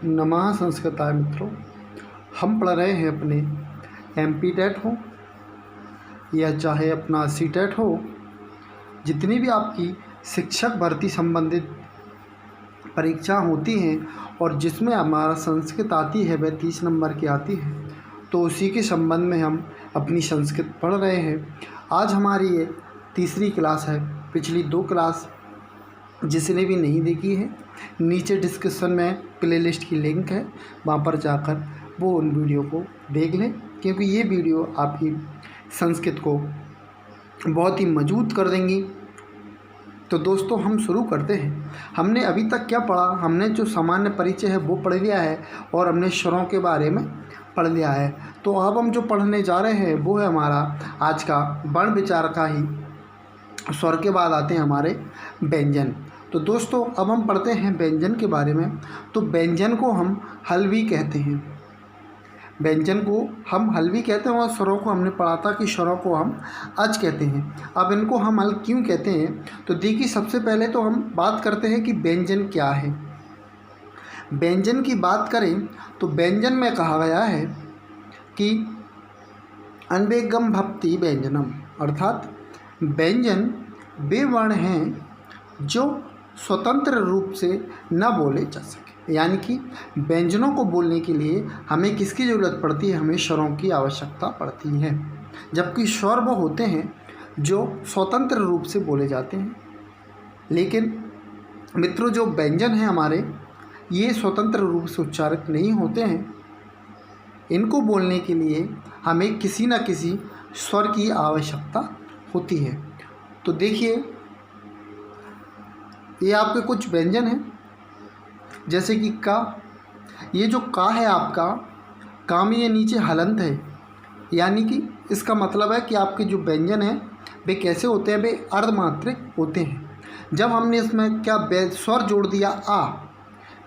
नमः संस्कृताय मित्रों। हम पढ़ रहे हैं अपने एमपी टेट हो या चाहे अपना सी टेट हो, जितनी भी आपकी शिक्षक भर्ती संबंधित परीक्षा होती हैं और जिसमें हमारा संस्कृत आती है वह 30 नंबर की आती है, तो उसी के संबंध में हम अपनी संस्कृत पढ़ रहे हैं। आज हमारी ये तीसरी क्लास है। पिछली 2 क्लास जिसने भी नहीं देखी है, नीचे डिस्क्रिप्शन में प्लेलिस्ट की लिंक है, वहाँ पर जाकर वो उन वीडियो को देख लें, क्योंकि ये वीडियो आपकी संस्कृत को बहुत ही मजबूत कर देंगी। तो दोस्तों हम शुरू करते हैं। हमने अभी तक क्या पढ़ा? हमने जो सामान्य परिचय है वो पढ़ लिया है और हमने स्वरों के बारे में पढ़ लिया है। तो अब हम जो पढ़ने जा रहे हैं वो है हमारा आज का वर्ण विचार का ही। स्वर के बाद आते हैं हमारे व्यंजन। तो दोस्तों अब हम पढ़ते हैं व्यंजन के बारे में। तो व्यंजन को हम हल भी कहते हैं, व्यंजन को हम हल भी कहते हैं, और स्वरों को हमने पढ़ा था कि स्वरों को हम अच कहते हैं। अब इनको हम हल क्यों कहते हैं? तो देखिए, सबसे पहले तो हम बात करते हैं कि व्यंजन क्या है। व्यंजन की बात करें तो व्यंजन में कहा गया है कि अन्वेगम भक्ति व्यंजनम, अर्थात व्यंजन वे वर्ण हैं जो स्वतंत्र रूप से न बोले जा सके। यानी कि व्यंजनों को बोलने के लिए हमें किसकी ज़रूरत पड़ती है? हमें स्वरों की आवश्यकता पड़ती है, जबकि स्वर वो होते हैं जो स्वतंत्र रूप से बोले जाते हैं। लेकिन मित्रों, जो व्यंजन हैं हमारे, ये स्वतंत्र रूप से उच्चारित नहीं होते हैं। इनको बोलने के लिए हमें किसी न किसी स्वर की आवश्यकता होती है। तो देखिए, ये आपके कुछ व्यंजन हैं, जैसे कि का। ये जो का है आपका, का में ये नीचे हलंत है, यानी कि इसका मतलब है कि आपके जो व्यंजन हैं वे कैसे होते हैं? वे अर्धमात्रिक होते हैं। जब हमने इसमें क्या स्वर जोड़ दिया आ,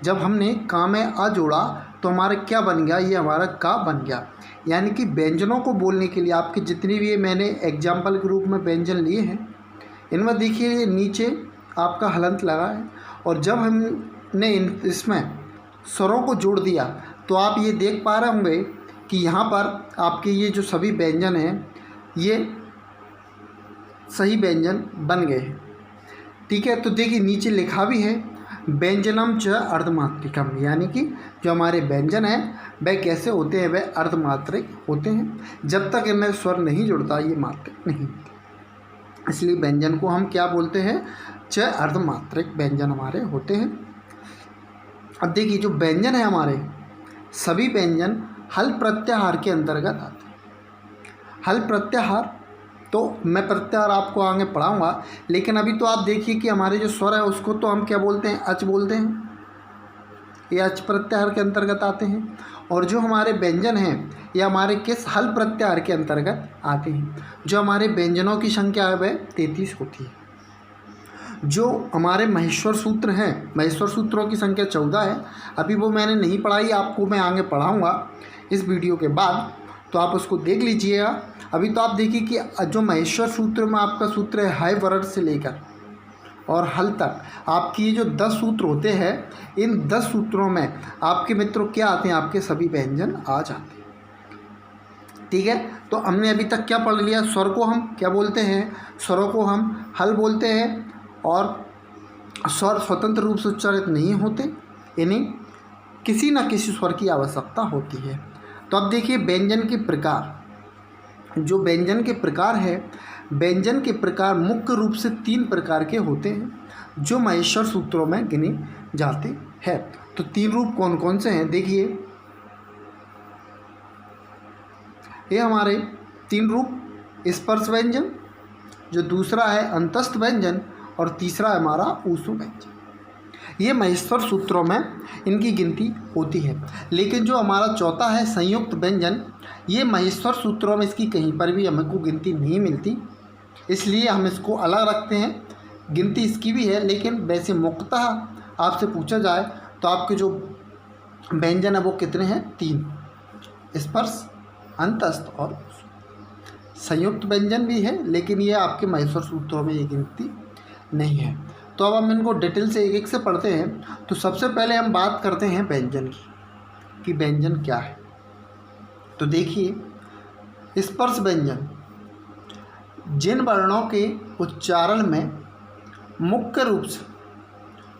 जब हमने का में आ जोड़ा तो हमारा क्या बन गया? ये हमारा का बन गया। यानी कि व्यंजनों को बोलने के लिए आपके जितनी भी मैंने एग्जाम्पल के रूप में व्यंजन लिए हैं, इनमें देखिए नीचे आपका हलंत लगा है, और जब हमने इसमें स्वरों को जोड़ दिया तो आप ये देख पा रहे होंगे कि यहाँ पर आपके ये जो सभी व्यंजन हैं ये सही व्यंजन बन गए हैं। ठीक है, तो देखिए नीचे लिखा भी है व्यंजनम च अर्धमात्रिकम, यानी कि जो हमारे व्यंजन हैं वह कैसे होते हैं? वह अर्धमात्रिक होते हैं। जब तक इनमें स्वर नहीं जुड़ता ये मात्रिक नहीं होते, इसलिए व्यंजन को हम क्या बोलते हैं? च अर्धमात्रिक व्यंजन हमारे होते हैं। अब देखिए, जो व्यंजन है हमारे, सभी व्यंजन हल प्रत्याहार के अंतर्गत आते हैं। हल प्रत्याहार तो मैं प्रत्याहार आपको आगे पढ़ाऊंगा, लेकिन अभी तो आप देखिए कि हमारे जो स्वर है उसको तो हम क्या बोलते हैं? अच बोलते हैं। ये अच प्रत्याहार के अंतर्गत आते हैं। और जो हमारे व्यंजन हैं ये हमारे किस हल प्रत्याहार के अंतर्गत आते हैं? जो हमारे व्यंजनों की संख्या है वह 33 होती है। जो हमारे महेश्वर सूत्र हैं, महेश्वर सूत्रों की संख्या 14 है। अभी वो मैंने नहीं पढ़ाई, आपको मैं आगे पढ़ाऊँगा इस वीडियो के बाद, तो आप उसको देख लीजिएगा। अभी तो आप देखिए कि जो महेश्वर सूत्र में आपका सूत्र है हाय वर्ड से लेकर और हल तक, आपकी ये जो 10 सूत्र होते हैं, इन 10 सूत्रों में आपके मित्रों क्या आते हैं? आपके सभी व्यंजन आ जाते हैं। ठीक है, तो हमने अभी तक क्या पढ़ लिया? स्वर को हम क्या बोलते हैं? स्वरों को हम हल बोलते हैं, और स्वर स्वतंत्र रूप से उच्चारित नहीं होते, इन्हें किसी न किसी स्वर की आवश्यकता होती है। तो अब देखिए व्यंजन के प्रकार। जो व्यंजन के प्रकार है, व्यंजन के प्रकार मुख्य रूप से 3 प्रकार के होते हैं जो महेश्वर सूत्रों में गिने जाते हैं। तो 3 रूप कौन कौन से हैं? देखिए, ये हमारे 3 रूप, स्पर्श व्यंजन, जो दूसरा है अंतस्थ व्यंजन, और तीसरा है हमारा ऊष्म व्यंजन। ये महेश्वर सूत्रों में इनकी गिनती होती है। लेकिन जो हमारा चौथा है संयुक्त व्यंजन, ये महेश्वर सूत्रों में इसकी कहीं पर भी हमको गिनती नहीं मिलती, इसलिए हम इसको अलग रखते हैं। गिनती इसकी भी है, लेकिन वैसे मुख्यतः आपसे पूछा जाए तो आपके जो व्यंजन है वो कितने हैं? 3, स्पर्श, अंतस्थ और संयुक्त व्यंजन भी है, लेकिन ये आपके महेश्वर सूत्रों में ये गिनती नहीं है। तो अब हम इनको डिटेल से एक एक से पढ़ते हैं। तो सबसे पहले हम बात करते हैं व्यंजन की, कि व्यंजन क्या है। तो देखिए, स्पर्श व्यंजन जिन वर्णों के उच्चारण में मुख्य रूप से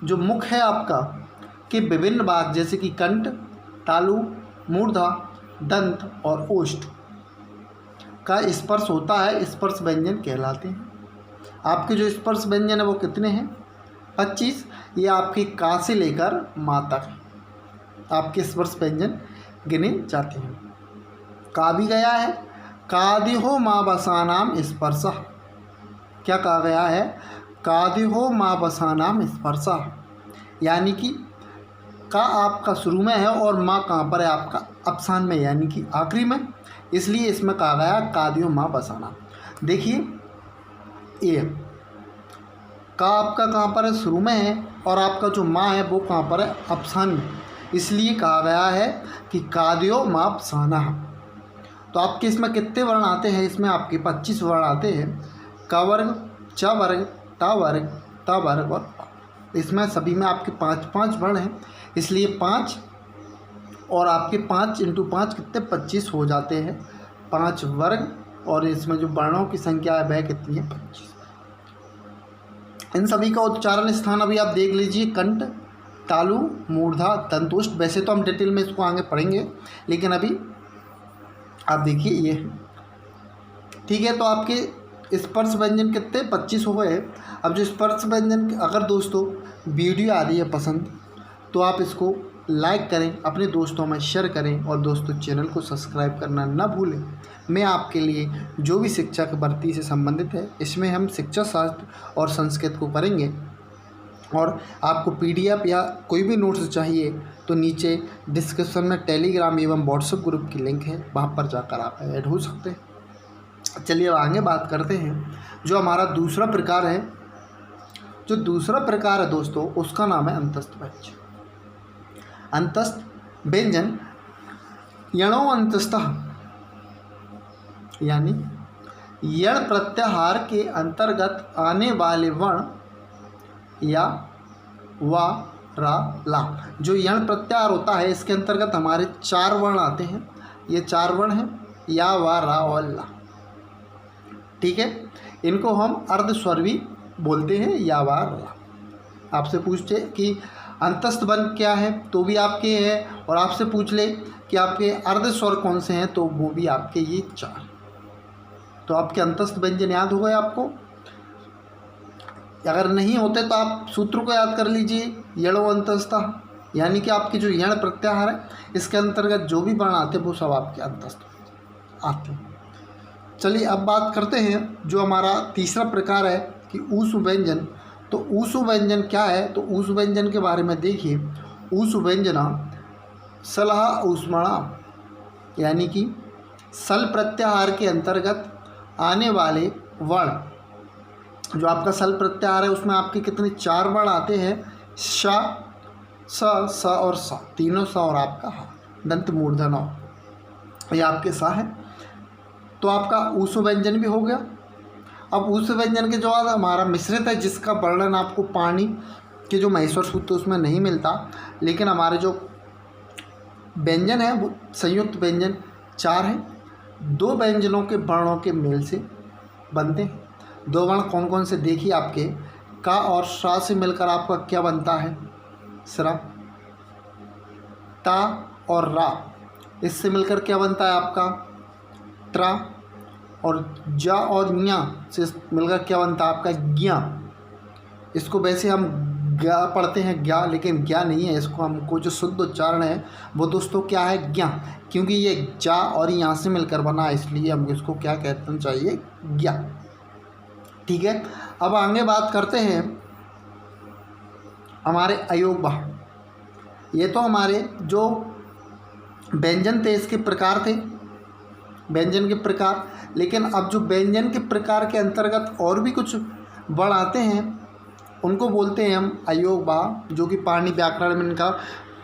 जो मुख है आपका के विभिन्न भाग जैसे कि कंठ, तालु, मूर्धा, दंत और ओष्ठ का स्पर्श होता है, स्पर्श व्यंजन कहलाते हैं। आपके जो स्पर्श व्यंजन है वो कितने हैं? 25। ये आपके का से लेकर मा तक आपके स्पर्श व्यंजन गिने जाते हैं। का भी गया है, कादिहो माँ बसानाम स्पर्श। क्या कहा गया है? कादिहो माँ बसानाम स्पर्श, यानी कि का आपका शुरू में है और माँ कहाँ पर है? आपका अवसान में, यानी कि आखिरी में, इसलिए इसमें कहा गया कादियो माँ बसाना। देखिए, ये का आपका कहाँ पर है? शुरू में है, और आपका जो माँ है वो कहाँ पर है? अवसान में, इसलिए कहा गया है कि कादियो माँ बसाना। तो आपके इसमें कितने वर्ण आते हैं? इसमें आपके 25 वर्ण आते हैं। क वर्ग, च वर्ग, ट वर्ग, त वर्ग और इसमें सभी में आपके 5-5 वर्ण हैं, इसलिए 5 और आपके 5 × 5 कितने? 25 हो जाते हैं। 5 वर्ग, और इसमें जो वर्णों की संख्या है वह कितनी है? 25। इन सभी का उच्चारण स्थान अभी आप देख लीजिए, कंठ, तालु, मूर्धा, दंतोष्ठ। वैसे तो हम डिटेल में इसको आगे पढ़ेंगे, लेकिन अभी आप देखिए ये है, ठीक है। तो आपके स्पर्श व्यंजन कितने? 25 हो गए। अब जो स्पर्श व्यंजन, अगर दोस्तों वीडियो आ रही है पसंद, तो आप इसको लाइक करें, अपने दोस्तों में शेयर करें, और दोस्तों चैनल को सब्सक्राइब करना ना भूलें। मैं आपके लिए जो भी शिक्षा की भर्ती से संबंधित है, इसमें हम शिक्षा शास्त्र और संस्कृत को करेंगे। और आपको PDF या कोई भी नोट्स चाहिए तो नीचे डिस्क्रिप्शन में टेलीग्राम एवं व्हाट्सएप ग्रुप की लिंक है, वहाँ पर जाकर आप ऐड हो सकते हैं। चलिए अब आगे बात करते हैं। जो हमारा दूसरा प्रकार है, जो दूसरा प्रकार है दोस्तों, उसका नाम है अंतस्थ व्यंजन। अंतस्थ व्यंजन यणो अंतस्थः, यानी यण प्रत्याहार के अंतर्गत आने वाले वर्ण या वा, रा, ला। जो यण प्रत्याहार होता है, इसके अंतर्गत हमारे 4 वर्ण आते हैं। ये 4 वर्ण हैं, या, वा, रा और ला, ठीक है। इनको हम अर्धस्वर भी बोलते हैं, या, वा, ला। आपसे पूछते कि अंतस्थ वर्ण क्या है, तो भी आपके हैं, और आपसे पूछ ले कि आपके अर्धस्वर कौन से हैं, तो वो भी आपके ये 4। तो आपके अंतस्थ व्यंजन याद हो गए आपको? अगर नहीं होते तो आप सूत्र को याद कर लीजिए, यणो अंतस्थः, यानी कि आपकी जो यण प्रत्याहार है, इसके अंतर्गत जो भी वर्ण आते हैं वो सब आपके अंतस्थ आते हैं। चलिए अब बात करते हैं जो हमारा तीसरा प्रकार है कि ऊष्म व्यंजन। तो ऊष्म व्यंजन क्या है? तो ऊष्म व्यंजन के बारे में देखिए, ऊष्म व्यंजना सलह ऊष्मणा, यानी कि सल प्रत्याहार के अंतर्गत आने वाले वर्ण। जो आपका सल प्रत्याहार है उसमें आपके कितने? 4 वर्ण आते हैं, श, स और स, तीनों स और आपका हा, दंत, मूर्धन, ये आपके सा है। तो आपका ऊष्म व्यंजन भी हो गया। अब ऊष्म व्यंजन के जो हमारा मिश्रित है, जिसका वर्णन आपको पाणि के जो महेश्वर सूत्र उसमें नहीं मिलता, लेकिन हमारे जो व्यंजन है वो संयुक्त व्यंजन 4 हैं। 2 व्यंजनों के वर्णों के मेल से बनते हैं। 2 वर्ण कौन कौन से? देखिए, आपके का और श्रा से मिलकर आपका क्या बनता है? श्रा। ता और रा, इससे मिलकर क्या बनता है आपका? त्रा। और जा और ञा से मिलकर क्या बनता है आपका? ज्ञा। इसको वैसे हम ज्ञा पढ़ते हैं, ज्ञा, लेकिन ज्ञा नहीं है। इसको हमको जो शुद्ध उच्चारण है वो दोस्तों क्या है? ज्ञा, क्योंकि ये जा और यहाँ से मिलकर बना, इसलिए हम इसको क्या कहते चाहिए? ज्ञा, ठीक है। अब आगे बात करते हैं हमारे अयोगवा। ये तो हमारे जो व्यंजन थे इसके प्रकार थे, व्यंजन के प्रकार। लेकिन अब जो व्यंजन के प्रकार के अंतर्गत और भी कुछ वर्ण आते हैं उनको बोलते हैं हम अयोगवा, जो कि पाणिनि व्याकरण में इनका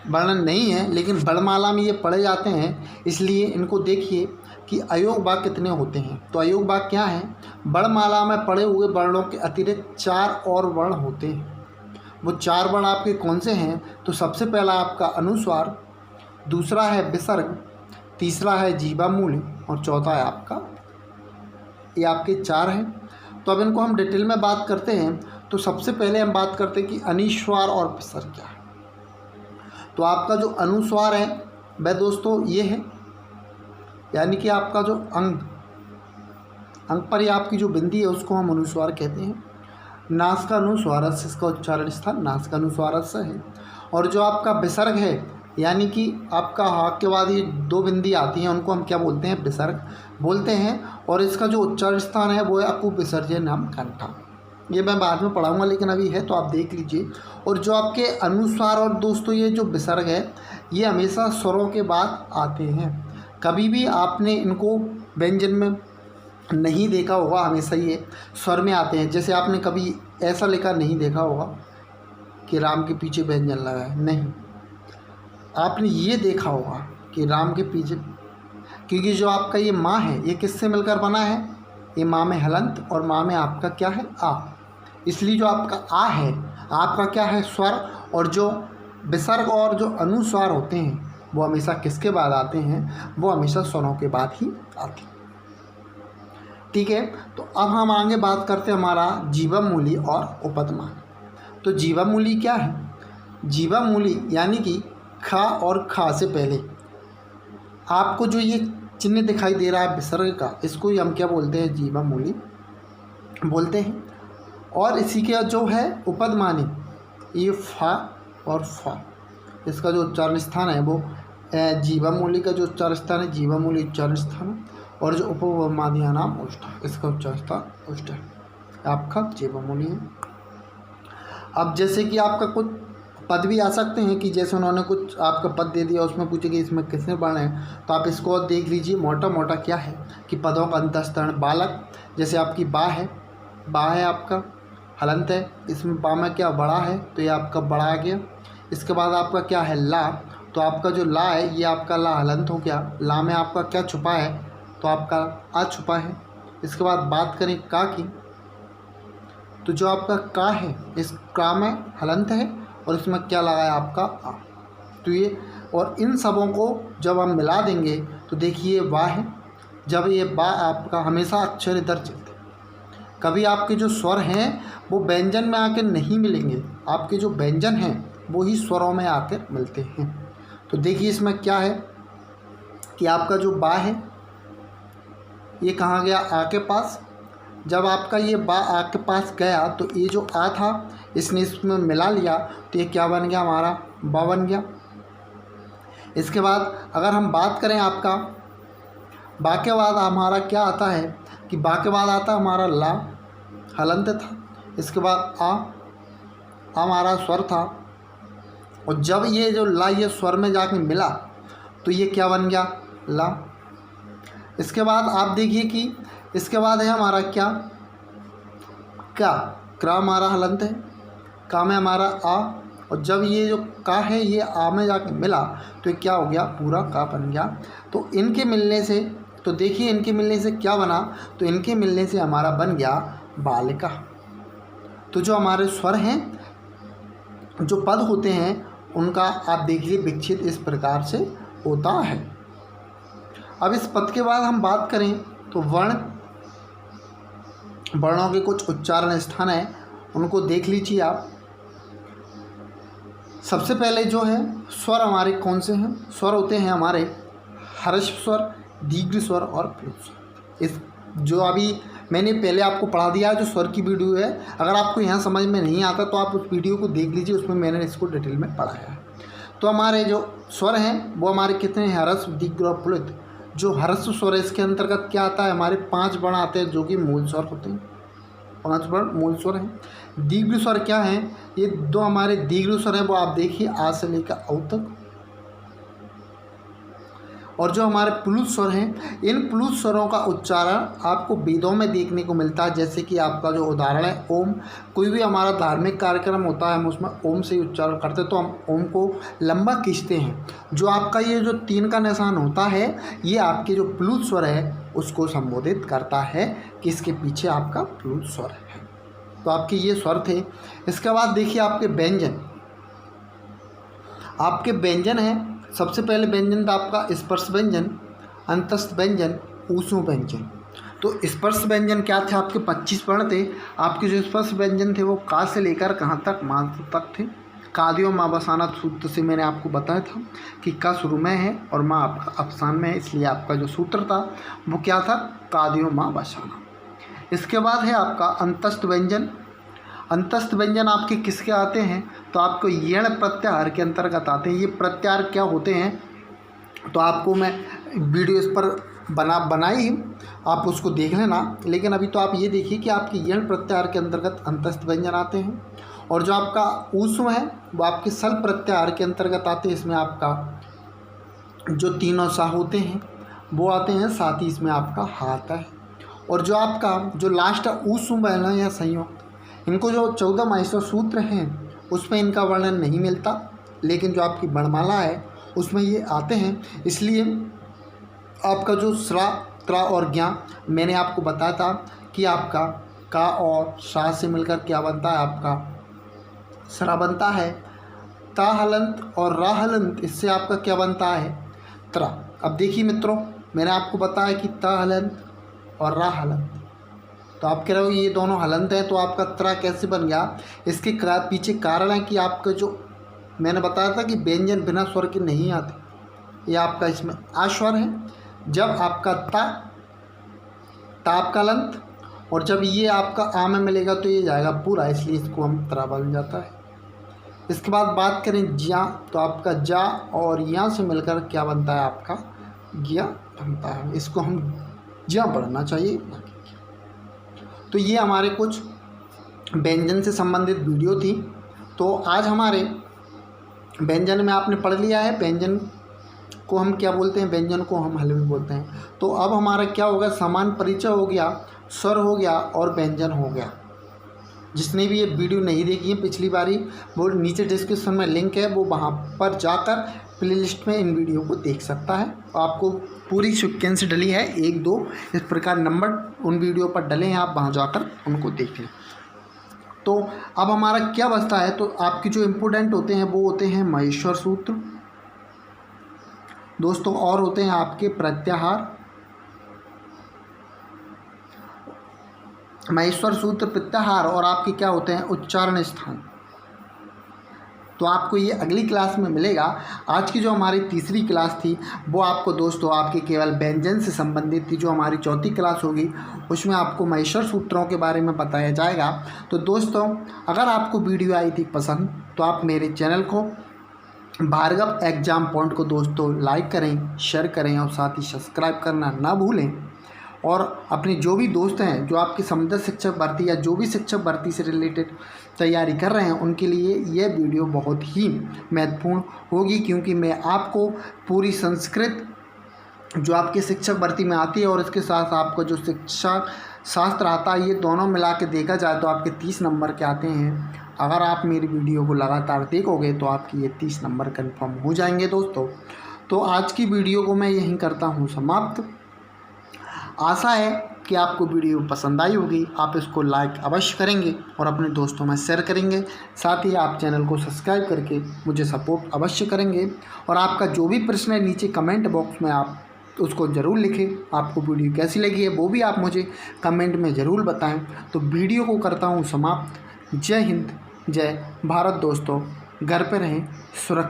वर्णन नहीं है, लेकिन वर्णमाला में ये पढ़े जाते हैं। इसलिए इनको देखिए कि अयोगवा कितने होते हैं। तो अयोगवा क्या है? वर्णमाला में पढ़े हुए वर्णों के अतिरिक्त 4 और वर्ण होते हैं। वो 4 वर्ण आपके कौन से हैं? तो सबसे पहला आपका अनुस्वार, दूसरा है विसर्ग, तीसरा है जीवामूली और चौथा है आपका, ये आपके 4 हैं। तो अब इनको हम डिटेल में बात करते हैं। तो सबसे पहले हम बात करते हैं कि अनुस्वार और विसर्ग क्या है। तो आपका जो अनुस्वार है वह दोस्तों ये है, यानी कि आपका जो अंग पर ही आपकी जो बिंदी है उसको हम अनुस्वार कहते हैं। नासिकानुस्वारस्य, इसका उच्चारण स्थान नासिकानुस्वारस्य है। और जो आपका विसर्ग है, यानी कि आपका हाथ के बाद ये 2 बिंदी आती हैं, उनको हम क्या बोलते हैं? विसर्ग बोलते हैं। और इसका जो उच्चारण स्थान है वो है अकूप विसर्जय नाम कंठा। ये मैं बाद में पढ़ाऊंगा, लेकिन अभी है तो आप देख लीजिए। और जो आपके अनुस्वार और दोस्तों ये जो विसर्ग है ये हमेशा स्वरों के बाद आते हैं। कभी भी आपने इनको व्यंजन में नहीं देखा होगा, हमेशा ये स्वर में आते हैं। जैसे आपने कभी ऐसा लिखा नहीं देखा होगा कि राम के पीछे व्यंजन लगा है, नहीं, आपने ये देखा होगा कि राम के पीछे, क्योंकि जो आपका ये माँ है ये किससे मिलकर बना है? ये माँ में हलंत और माँ में आपका क्या है? आ। इसलिए जो आपका आ है आपका क्या है? स्वर। और जो विसर्ग और जो अनुस्वार होते हैं वो हमेशा किसके बाद आते हैं? वो हमेशा स्वरों के बाद ही आते हैं। ठीक है, तो अब हम आगे बात करते हैं हमारा जीवामूली और उपपदमान। तो जीवामूली क्या है? जीवामूली यानी कि खा और खा से पहले आपको जो ये चिन्ह दिखाई दे रहा है विसर्ग का, इसको ही हम क्या बोलते हैं? जीवामूली बोलते हैं। और इसी के जो है उपपदमानी, ये फा और फा, इसका जो उच्चारण स्थान है वो जीवामूली का जो उच्चारण स्थान है जीवामूली उच्चारण स्थान, और जो उपपदमादिया नाम उष्ठ, इसका उच्चारण स्थान उष्ठ है, आपका जीवामूली है। अब जैसे कि आपका कुछ पद भी आ सकते हैं कि जैसे उन्होंने कुछ आपका पद दे दिया, उसमें पूछे कि इसमें कितने वर्ण हैं, तो आप इसको और देख लीजिए। मोटा मोटा क्या है कि पदों का अंतस्तरण बालक, जैसे आपकी बा है, बा है आपका हलंत है, इसमें बा में क्या? बड़ा है, तो ये आपका बड़ा आ गया। इसके बाद आपका क्या है? ला, तो आपका जो ला है ये आपका ला हलंत हो गया। ला में आपका क्या छुपा है? तो आपका आ छुपा है। इसके बाद बात करें का की, तो जो आपका का है इस का में हलंत है और इसमें क्या लगा है? आपका आ। तो ये और इन सबों को जब हम मिला देंगे तो देखिए वाह है। जब ये बा आपका हमेशा अक्षर इधर चलते, कभी आपके जो स्वर हैं वो व्यंजन में आके नहीं मिलेंगे, आपके जो व्यंजन हैं वो ही स्वरों में आकर मिलते हैं। तो देखिए इसमें क्या है कि आपका जो बा है ये कहाँ गया? आ के पास। जब आपका ये बा आ के पास गया तो ये जो आ था इसने इसमें मिला लिया, तो ये क्या बन गया? हमारा बा बन गया। इसके बाद अगर हम बात करें आपका बा के बाद हमारा क्या आता है कि बा के बाद आता हमारा ला हलंत था। इसके बाद आ हमारा स्वर था, और जब ये जो ला ये स्वर में जाके मिला तो ये क्या बन गया? ला। इसके बाद आप देखिए कि इसके बाद है हमारा क्या? क्या? क्रा हमारा हलंत है, का में हमारा आ, और जब ये जो का है ये आ में जाके मिला तो ये क्या हो गया? पूरा का बन गया। तो इनके मिलने से, तो देखिए इनके मिलने से क्या बना? तो इनके मिलने से हमारा बन गया बालिका। तो जो हमारे स्वर हैं, जो पद होते हैं, उनका आप देखिए विक्षेप इस प्रकार से होता है। अब इस पद के बाद हम बात करें तो वर्णों के कुछ उच्चारण स्थान हैं, उनको देख लीजिए आप। सबसे पहले जो है स्वर हमारे कौन से हैं? स्वर होते हैं हमारे ह्रस्व स्वर, दीर्घ स्वर और प्लुत स्वर। इस जो अभी मैंने पहले आपको पढ़ा दिया है जो स्वर की वीडियो है, अगर आपको यहाँ समझ में नहीं आता तो आप उस वीडियो को देख लीजिए, उसमें मैंने इसको डिटेल में पढ़ाया है। तो हमारे जो स्वर हैं वो हमारे कितने हैं? ह्रस्व, दीर्घ और प्लुत। जो ह्रस्व स्वर है इसके अंतर्गत क्या आता है? हमारे 5 वर्ण आते हैं जो कि मूल स्वर होते हैं, 5 वर्ण मूल स्वर हैं। दीर्घ स्वर क्या हैं? ये 2 हमारे दीर्घ स्वर हैं, वो आप देखिए आ से लेकर औ तक। और जो हमारे प्लुत स्वर हैं, इन प्लुत स्वरों का उच्चारण आपको वेदों में देखने को मिलता है। जैसे कि आपका जो उदाहरण है ओम, कोई भी हमारा धार्मिक कार्यक्रम होता है हम उसमें ओम से उच्चारण करते हैं, तो हम ओम को लंबा खींचते हैं। जो आपका ये जो 3 का निशान होता है ये आपके जो प्लुत स्वर है उसको संबोधित करता है कि इसके पीछे आपका प्लुत स्वर है। तो आपके ये स्वर थे। इसके बाद देखिए आपके व्यंजन, आपके व्यंजन हैं। सबसे पहले व्यंजन था आपका स्पर्श व्यंजन, अंतस्थ व्यंजन, ऊष्म व्यंजन। तो स्पर्श व्यंजन क्या थे? आपके 25 वर्ण थे। आपके जो स्पर्श व्यंजन थे वो का से लेकर कहाँ तक? मां तक थे। कादियो माँ बसाना सूत्र से मैंने आपको बताया था कि का शुरू में है और माँ आपका अवसान में है, इसलिए आपका जो सूत्र था वो क्या था? कादियो माँ बसाना। इसके बाद है आपका अंतस्थ व्यंजन। अंतस्थ व्यंजन आपके किसके आते हैं? तो आपको यण प्रत्याहार के अंतर्गत आते हैं। ये प्रत्याहार क्या होते हैं तो आपको मैं वीडियो इस पर बनाई, आप उसको देख लेना। लेकिन अभी तो आप ये देखिए कि आपके यण प्रत्याहार के अंतर्गत अंतस्थ व्यंजन आते हैं, और जो आपका ऊष्म है वो आपके सल प्रत्याहार के अंतर्गत आते हैं। इसमें आपका जो तीनों सा होते हैं वो आते हैं, साथ ही इसमें आपका हा आता है। और जो आपका जो लास्ट ऊष्म वर्ण या संयुक्त, इनको जो 14 माहेश्वर सूत्र हैं उसमें इनका वर्णन नहीं मिलता, लेकिन जो आपकी वर्णमाला है उसमें ये आते हैं। इसलिए आपका जो स्रा, त्रा और ज्ञा मैंने आपको बताया था कि आपका का और शा से मिलकर क्या बनता है? आपका स्रा बनता है। ता हलंत और रा हलंत, इससे आपका क्या बनता है? त्रा। अब देखिए मित्रों, मैंने आपको बताया कि ता हलंत और रा हलंत, तो आप कह रहे हो ये दोनों हलंत हैं तो आपका त्रा कैसे बन गया? इसके पीछे कारण है कि आपका जो मैंने बताया था कि व्यंजन बिना स्वर के नहीं आते, ये आपका इसमें आस्वर है। जब आपका ता आपका लंत, और जब ये आपका आ में मिलेगा तो ये जाएगा पूरा, इसलिए इसको हम त्रा बन जाता है। इसके बाद बात करें ज्या, तो आपका जा और या से मिलकर क्या बनता है? आपका ज्ञा बनता है। इसको हम ज्या पढ़ना चाहिए। तो ये हमारे कुछ व्यंजन से संबंधित वीडियो थी। तो आज हमारे व्यंजन में आपने पढ़ लिया है, व्यंजन को हम क्या बोलते हैं? व्यंजन को हम हलवे बोलते हैं। तो अब हमारा क्या होगा? समान परिचय हो गया, स्वर हो गया और व्यंजन हो गया। जिसने भी ये वीडियो नहीं देखी है पिछली बारी, वो नीचे डिस्क्रिप्शन में लिंक है, वो वहाँ पर जाकर प्लेलिस्ट में इन वीडियो को देख सकता है। आपको पूरी सीक्वेंस डली है, 1 2 इस प्रकार नंबर उन वीडियो पर डले हैं, आप वहाँ जाकर उनको देख लें। तो अब हमारा क्या बचता है? तो आपके जो इम्पोर्टेंट होते हैं वो होते हैं माहेश्वर सूत्र दोस्तों, और होते हैं आपके प्रत्याहार, माहेश्वर सूत्र, प्रत्याहार, और आपके क्या होते हैं? उच्चारण स्थान। तो आपको ये अगली क्लास में मिलेगा। आज की जो हमारी तीसरी क्लास थी वो आपको दोस्तों आपके केवल व्यंजन से संबंधित थी। जो हमारी चौथी क्लास होगी उसमें आपको माहेश्वर सूत्रों के बारे में बताया जाएगा। तो दोस्तों अगर आपको वीडियो आई थी पसंद तो आप मेरे चैनल को भार्गव एग्जाम पॉइंट को दोस्तों लाइक करें, शेयर करें और साथ ही सब्सक्राइब करना ना भूलें। और अपने जो भी दोस्त हैं जो आपकी संबंधित शिक्षक भर्ती या जो भी शिक्षक भर्ती से रिलेटेड तैयारी कर रहे हैं उनके लिए यह वीडियो बहुत ही महत्वपूर्ण होगी, क्योंकि मैं आपको पूरी संस्कृत जो आपकी शिक्षक भर्ती में आती है और इसके साथ आपका जो शिक्षा शास्त्र आता है, ये दोनों मिला के देखा जाए तो आपके 30 नंबर के आते हैं। अगर आप मेरी वीडियो को लगातार देखोगे तो आपके ये 30 नंबर कन्फर्म हो जाएंगे दोस्तों। तो आज की वीडियो को मैं यहीं करता हूँ समाप्त। आशा है कि आपको वीडियो पसंद आई होगी। आप इसको लाइक अवश्य करेंगे और अपने दोस्तों में शेयर करेंगे। साथ ही आप चैनल को सब्सक्राइब करके मुझे सपोर्ट अवश्य करेंगे। और आपका जो भी प्रश्न है नीचे कमेंट बॉक्स में आप उसको ज़रूर लिखें। आपको वीडियो कैसी लगी है वो भी आप मुझे कमेंट में ज़रूर बताएं। तो वीडियो को करता हूँ समाप्त। जय हिंद, जय भारत दोस्तों। घर पे रहें, सुरक्षित